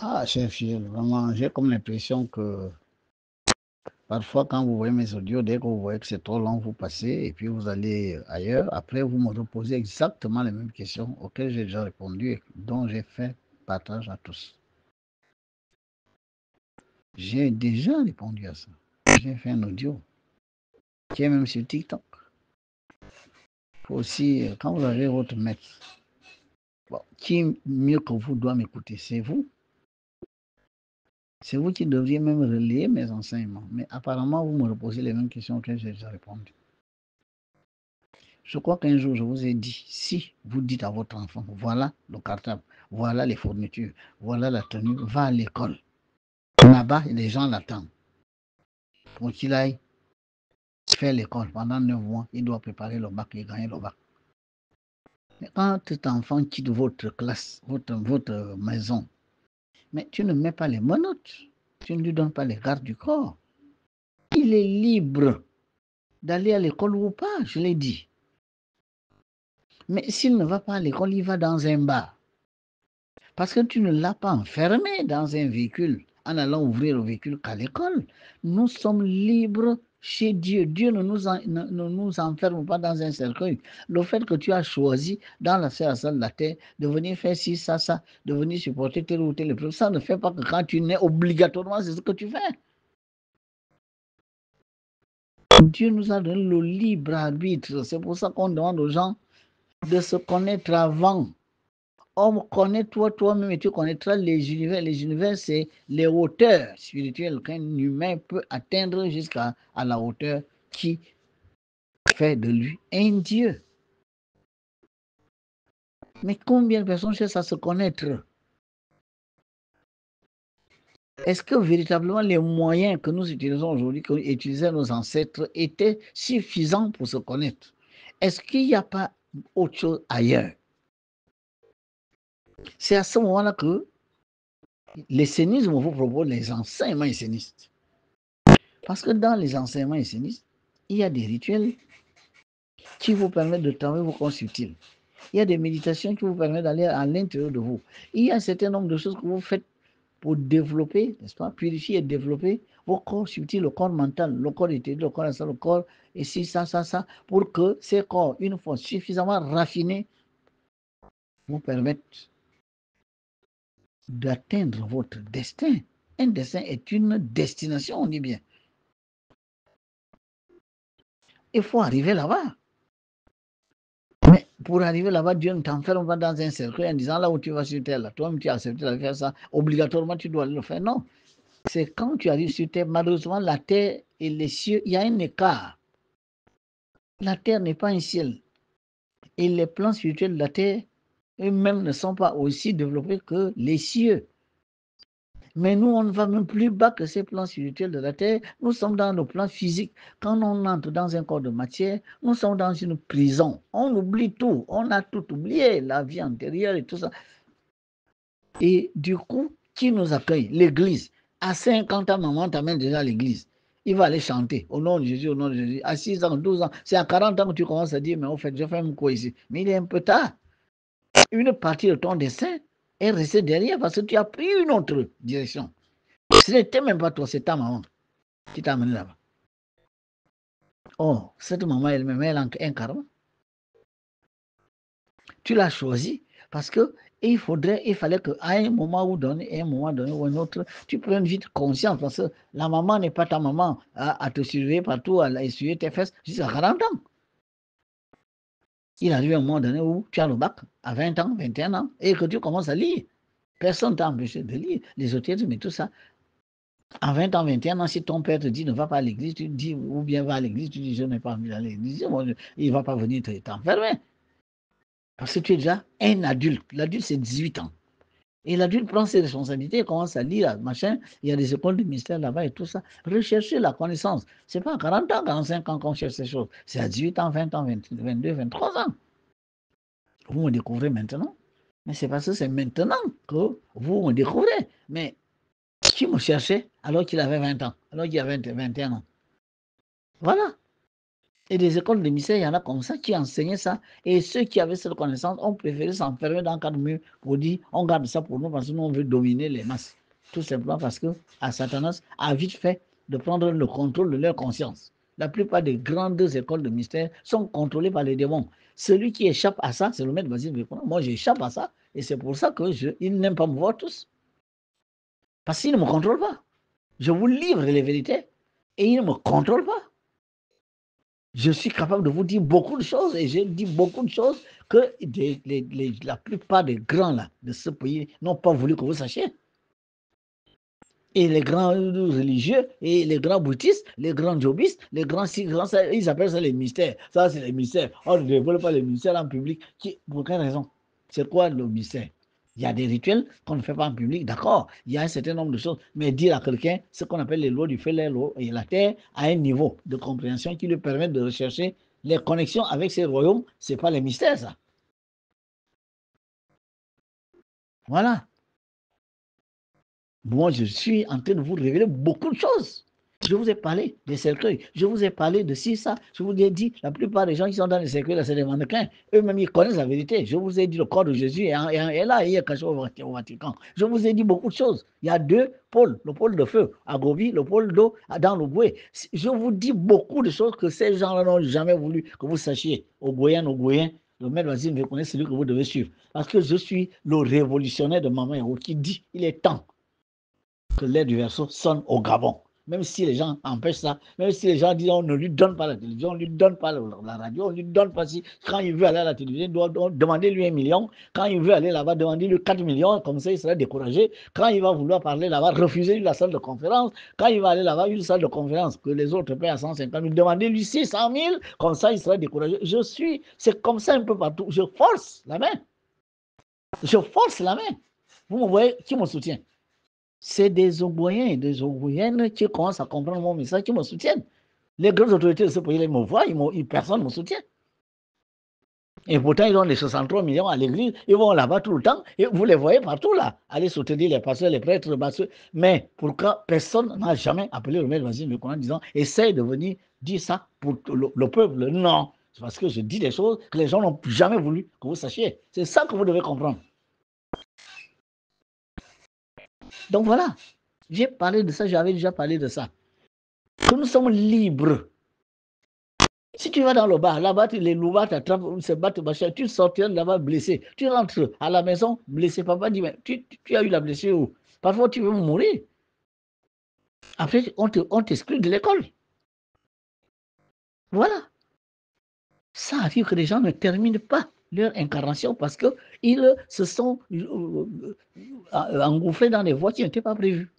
Ah, chef, vraiment, j'ai comme l'impression que parfois, quand vous voyez mes audios, dès que vous voyez que c'est trop long, vous passez et puis vous allez ailleurs. Après, vous me reposez exactement les mêmes questions auxquelles j'ai déjà répondu et dont j'ai fait partage à tous. J'ai déjà répondu à ça. J'ai fait un audio qui est même sur TikTok. Faut aussi, quand vous avez votre maître, bon, qui mieux que vous doit m'écouter? C'est vous. C'est vous qui devriez même relayer mes enseignements. Mais apparemment, vous me reposez les mêmes questions auxquelles j'ai déjà répondu. Je crois qu'un jour, je vous ai dit, si vous dites à votre enfant, voilà le cartable, voilà les fournitures, voilà la tenue, va à l'école. Là-bas, les gens l'attendent. Pour qu'il aille faire l'école pendant 9 mois, il doit préparer le bac et gagner le bac. Mais quand cet enfant quitte votre classe, votre maison, mais tu ne mets pas les menottes, tu ne lui donnes pas les gardes du corps. Il est libre d'aller à l'école ou pas, je l'ai dit. Mais s'il ne va pas à l'école, il va dans un bar. Parce que tu ne l'as pas enfermé dans un véhicule en allant ouvrir le véhicule qu'à l'école. Nous sommes libres chez Dieu. Dieu ne nous enferme pas dans un cercueil. Le fait que tu as choisi dans la salle de la terre de venir faire ci, ça, de venir supporter tel ou tel épreuve, ça ne fait pas que quand tu nais, obligatoirement, c'est ce que tu fais. Dieu nous a donné le libre arbitre. C'est pour ça qu'on demande aux gens de se connaître avant. On connaît toi-même et tu connaîtras les univers. Les univers, c'est les hauteurs spirituelles qu'un humain peut atteindre jusqu'à la hauteur qui fait de lui un Dieu. Mais combien de personnes cherchent à se connaître? Est-ce que véritablement les moyens que nous utilisons aujourd'hui, qu'utilisaient nos ancêtres, étaient suffisants pour se connaître? Est-ce qu'il n'y a pas autre chose ailleurs? C'est à ce moment-là que l'essénisme vous propose les enseignements essénistes. Parce que dans les enseignements essénistes, il y a des rituels qui vous permettent de travailler vos corps subtils. Il y a des méditations qui vous permettent d'aller à l'intérieur de vous. Il y a un certain nombre de choses que vous faites pour développer, n'est-ce pas, purifier et développer vos corps subtils, le corps mental, le corps éthérique, le corps astral, le corps, et si, ça, pour que ces corps, une fois suffisamment raffinés, vous permettent d'atteindre votre destin. Un destin est une destination, on dit bien. Il faut arriver là-bas. Mais pour arriver là-bas, Dieu ne t'enferme pas dans un cercle en disant là où tu vas sur terre, là, toi-même tu as accepté de faire ça, obligatoirement tu dois le faire. Non. C'est quand tu arrives sur terre, malheureusement, la terre et les cieux, il y a un écart. La terre n'est pas un ciel. Et les plans spirituels de la terre eux-mêmes ne sont pas aussi développés que les cieux. Mais nous, on ne va même plus bas que ces plans spirituels de la terre. Nous sommes dans le plan physique. Quand on entre dans un corps de matière, nous sommes dans une prison. On oublie tout. On a tout oublié, la vie antérieure et tout ça. Et du coup, qui nous accueille? L'église. À 50 ans, maman t'amène déjà à l'église. Il va aller chanter au nom de Jésus, au nom de Jésus. À 6 ans, 12 ans, c'est à 40 ans que tu commences à dire, mais en fait, je fais un quoi ici? Mais il est un peu tard. Une partie de ton destin est restée derrière parce que tu as pris une autre direction. Ce n'était même pas toi, c'est ta maman qui t'a amené là-bas. Oh, cette maman elle-même, elle a un karma. Tu l'as choisi parce que il fallait qu'à un moment ou un autre, tu prennes vite conscience parce que la maman n'est pas ta maman à te surveiller partout, à essuyer tes fesses jusqu'à 40 ans. Il arrive un moment donné où tu as le bac à 20 ans, 21 ans et que tu commences à lire. Personne ne t'a empêché de lire l'ésotérisme et tout ça. À 20 ans, 21 ans, si ton père te dit ne va pas à l'église, tu dis, ou bien va à l'église, tu dis je n'ai pas envie d'aller à l'église, il ne va pas venir t'enfermer. Parce que tu es déjà un adulte. L'adulte, c'est 18 ans. Et l'adulte prend ses responsabilités, commence à lire, machin. Il y a des écoles de ministère là-bas et tout ça. Rechercher la connaissance. Ce n'est pas à 40 ans, 45 ans qu'on cherche ces choses. C'est à 18 ans, 20 ans, 22, 23 ans. Vous me découvrez maintenant. Mais c'est parce que c'est maintenant que vous me découvrez. Mais qui me cherchait alors qu'il avait 20 ans, alors qu'il avait 21 ans? Voilà. Et des écoles de mystère, il y en a comme ça qui enseignaient ça. Et ceux qui avaient cette connaissance ont préféré s'enfermer dans 4 murs pour dire on garde ça pour nous parce que nous on veut dominer les masses. Tout simplement parce que Satanas a vite fait de prendre le contrôle de leur conscience. La plupart des grandes écoles de mystère sont contrôlées par les démons. Celui qui échappe à ça, c'est le maître Vasile. Moi, j'échappe à ça. Et c'est pour ça qu'ils n'aiment pas me voir tous. Parce qu'ils ne me contrôlent pas. Je vous livre les vérités et ils ne me contrôlent pas. Je suis capable de vous dire beaucoup de choses et j'ai dit beaucoup de choses que la plupart des grands là, de ce pays n'ont pas voulu que vous sachiez. Et les grands religieux, et les grands bouddhistes, les grands jobistes, les grands, ils appellent ça les mystères. Ça, c'est les mystères. On ne dévoile pas les mystères en public. Pour quelle raison? C'est quoi le mystère? Il y a des rituels qu'on ne fait pas en public, d'accord. Il y a un certain nombre de choses. Mais dire à quelqu'un ce qu'on appelle les lois du feu, les lois et la terre, à un niveau de compréhension qui lui permet de rechercher les connexions avec ces royaumes, ce n'est pas les mystères, ça. Voilà. Moi, je suis en train de vous révéler beaucoup de choses. Je vous ai parlé des cercueils, je vous ai parlé de ci, ça. Je vous ai dit, la plupart des gens qui sont dans les cercueils, là, c'est des mannequins. Eux-mêmes, ils connaissent la vérité. Je vous ai dit, le corps de Jésus est là, il est caché au Vatican. Je vous ai dit beaucoup de choses. Il y a 2 pôles, le pôle de feu à Gobi, le pôle d'eau dans le Goué. Je vous dis beaucoup de choses que ces gens-là n'ont jamais voulu que vous sachiez. Au Goyen, le maître Vasile me connaît, celui que vous devez suivre. Parce que je suis le révolutionnaire de Maman Héros qui dit, il est temps que l'air du verseau sonne au Gabon. Même si les gens empêchent ça, même si les gens disent on ne lui donne pas la télévision, on ne lui donne pas la radio, on ne lui donne pas si. Quand il veut aller à la télévision, il doit demander lui 1 million. Quand il veut aller là-bas, demander lui 4 millions. Comme ça, il sera découragé. Quand il va vouloir parler là-bas, refuser la salle de conférence. Quand il va aller là-bas, une salle de conférence que les autres paient à 150 000, demander lui 600 000. Comme ça, il sera découragé. C'est comme ça un peu partout. Je force la main. Je force la main. Vous me voyez, qui me soutient? C'est des Ogoyens et des Ogoyennes qui commencent à comprendre mon message, qui me soutiennent. Les grandes autorités de ce pays, ils me voient, personne ne me soutient. Et pourtant, ils ont les 63 millions à l'église, ils vont là-bas tout le temps, et vous les voyez partout là, aller soutenir les pasteurs, les prêtres, les pasteurs. Mais pourquoi personne n'a jamais appelé le maître Vasile en disant, essaye de venir dire ça pour le peuple? Non, c'est parce que je dis des choses que les gens n'ont jamais voulu que vous sachiez. C'est ça que vous devez comprendre. Donc voilà, j'ai parlé de ça, j'avais déjà parlé de ça. Que nous sommes libres. Si tu vas dans le bar, là-bas, les loups t'attrapent, se battent, machin, tu sortiras là-bas blessé. Tu rentres à la maison blessé. Papa dit, mais tu as eu la blessure où? Parfois, tu veux mourir. Après, on t'exclut de l'école. Voilà. Ça arrive que les gens ne terminent pas leur incarnation parce qu'ils se sont engouffrés dans des voies qui n'étaient pas prévues.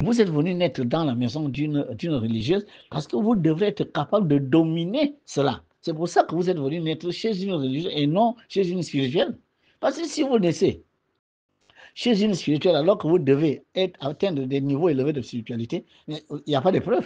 Vous êtes venu naître dans la maison d'une religieuse parce que vous devrez être capable de dominer cela. C'est pour ça que vous êtes venu naître chez une religieuse et non chez une spirituelle. Parce que si vous naissez chez une spirituelle alors que vous devez atteindre des niveaux élevés de spiritualité, il n'y a pas de preuve.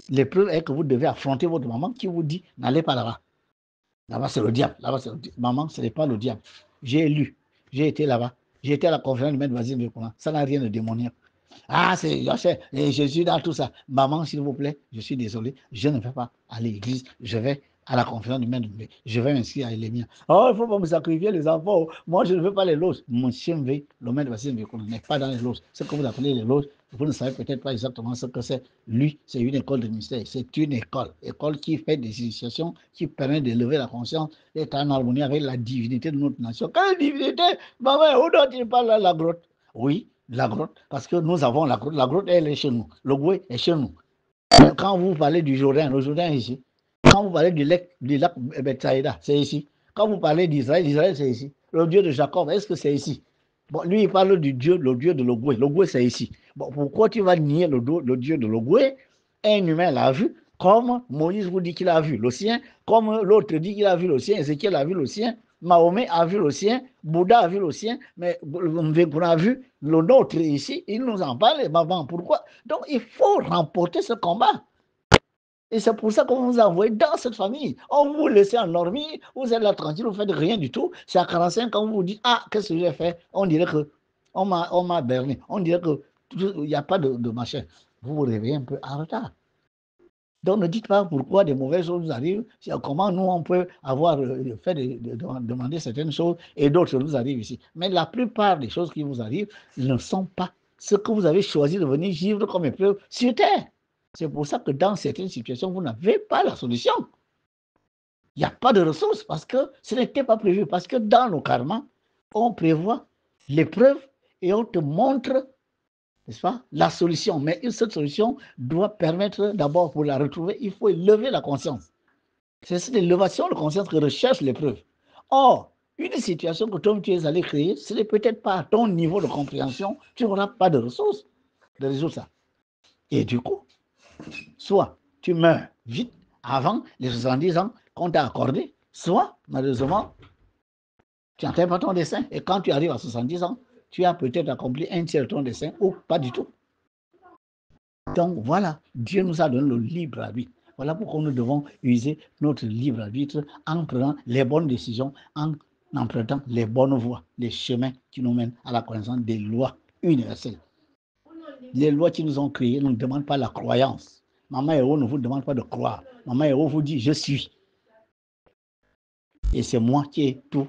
L'épreuve est que vous devez affronter votre maman qui vous dit n'allez pas là-bas. Là-bas, c'est le diable. Là-bas, c'est le diable. Maman, ce n'est pas le diable. J'ai lu, j'ai été là-bas. J'ai été à la conférence du maître Vasile Mekouan. Ça n'a rien de démoniaque. Ah, je suis dans tout ça. Maman, s'il vous plaît, je suis désolé, je ne vais pas à l'église, je vais à la conférence du maître, je vais m'inscrire à Elémia. Oh, il ne faut pas me sacrifier les enfants. Moi, je ne veux pas les loges. Mon chien veut, le maître Vasile n'est pas dans les loges. Ce que vous appelez les loges, vous ne savez peut-être pas exactement ce que c'est. Lui, c'est une école de mystère. C'est une école qui fait des initiations, qui permet d'élever la conscience, d'être en harmonie avec la divinité de notre nation. Quelle divinité? Maman, où doit-il parler à la grotte? Oui, la grotte, parce que nous avons la grotte, elle est chez nous. Le Goué est chez nous. Mais quand vous parlez du Jourdain, le Jourdain est ici. Quand vous parlez du lac Bethsaïda, c'est ici. Quand vous parlez d'Israël, Israël, c'est ici. Le Dieu de Jacob, est-ce que c'est ici? Bon, lui, il parle du Dieu, le Dieu de l'Ogoué. L'Ogoué, c'est ici. Bon, pourquoi tu vas nier le Dieu de l'Ogoué? Un humain l'a vu, comme Moïse vous dit qu'il a vu le sien, comme l'autre dit qu'il a vu le sien, Ézéchiel a vu le sien, Mahomet a vu le sien, Bouddha a vu le sien, mais on a vu le nôtre ici, il nous en parle, maman, pourquoi? Donc, il faut remporter ce combat. Et c'est pour ça qu'on vous a envoyé dans cette famille. On vous laisse endormir, vous êtes là tranquille, vous ne faites rien du tout. C'est à 45 ans, vous vous dites, ah, qu'est-ce que j'ai fait? On dirait que on m'a berné. On dirait qu'il n'y a pas de machin. Vous vous réveillez un peu en retard. Donc ne dites pas pourquoi des mauvaises choses nous arrivent, comment nous on peut avoir fait demander certaines choses et d'autres nous arrivent ici. Mais la plupart des choses qui vous arrivent ne sont pas ce que vous avez choisi de venir vivre comme épreuve sur terre. C'est pour ça que dans certaines situations, vous n'avez pas la solution. Il n'y a pas de ressources parce que ce n'était pas prévu. Parce que dans le karma, on prévoit l'épreuve et on te montre, n'est-ce pas, la solution. Mais cette solution doit permettre d'abord, pour la retrouver, il faut élever la conscience. C'est cette élévation de conscience que recherche l'épreuve. Or, une situation que toi tu es allé créer, ce n'est peut-être pas à ton niveau de compréhension, tu n'auras pas de ressources de résoudre ça. Et du coup, soit tu meurs vite avant les 70 ans qu'on t'a accordé, soit, malheureusement, tu n'atteins pas ton dessein. Et quand tu arrives à 70 ans, tu as peut-être accompli un tiers de ton dessein ou pas du tout. Donc voilà, Dieu nous a donné le libre arbitre. Voilà pourquoi nous devons user notre libre arbitre en prenant les bonnes décisions, en empruntant les bonnes voies, les chemins qui nous mènent à la connaissance des lois universelles. Les lois qui nous ont créées ne demandent pas la croyance. Maman Héros ne vous demande pas de croire. Maman Héros vous dit je suis. Et c'est moi qui ai tout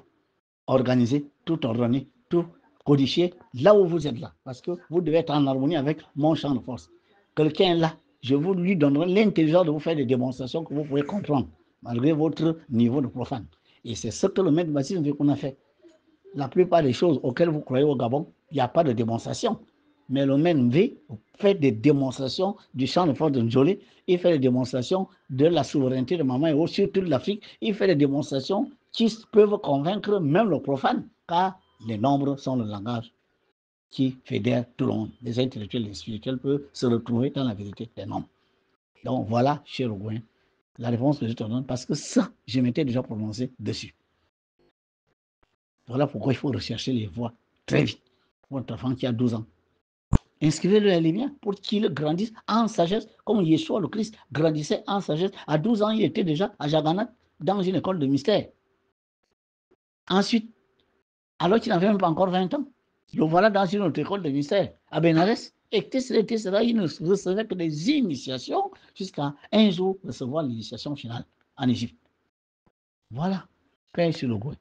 organisé, tout ordonné, tout codifié là où vous êtes là. Parce que vous devez être en harmonie avec mon champ de force. Quelqu'un là, je vous lui donnerai l'intelligence de vous faire des démonstrations que vous pouvez comprendre, malgré votre niveau de profane. Et c'est ce que le maître Baptiste qu'on a fait. La plupart des choses auxquelles vous croyez au Gabon, il n'y a pas de démonstration. Mais le maître V fait des démonstrations du champ de force de Njolé, il fait des démonstrations de la souveraineté de Maman Héros sur toute l'Afrique, il fait des démonstrations qui peuvent convaincre même le profane, car les nombres sont le langage qui fédère tout le monde. Les intellectuels et les spirituels peuvent se retrouver dans la vérité des nombres. Donc voilà, cher Ougouin, la réponse que je te donne, parce que ça, je m'étais déjà prononcé dessus. Voilà pourquoi il faut rechercher les voies très vite. Votre enfant qui a 12 ans, inscrivez-le à les miens pour qu'il grandisse en sagesse, comme Yeshua le Christ grandissait en sagesse. À 12 ans, il était déjà à Jagannath dans une école de mystère. Ensuite, alors qu'il n'avait même pas encore 20 ans, le voilà dans une autre école de mystère, à Benares, etc. Il ne recevait que des initiations jusqu'à un jour recevoir l'initiation finale en Égypte. Voilà, Père sur le goût.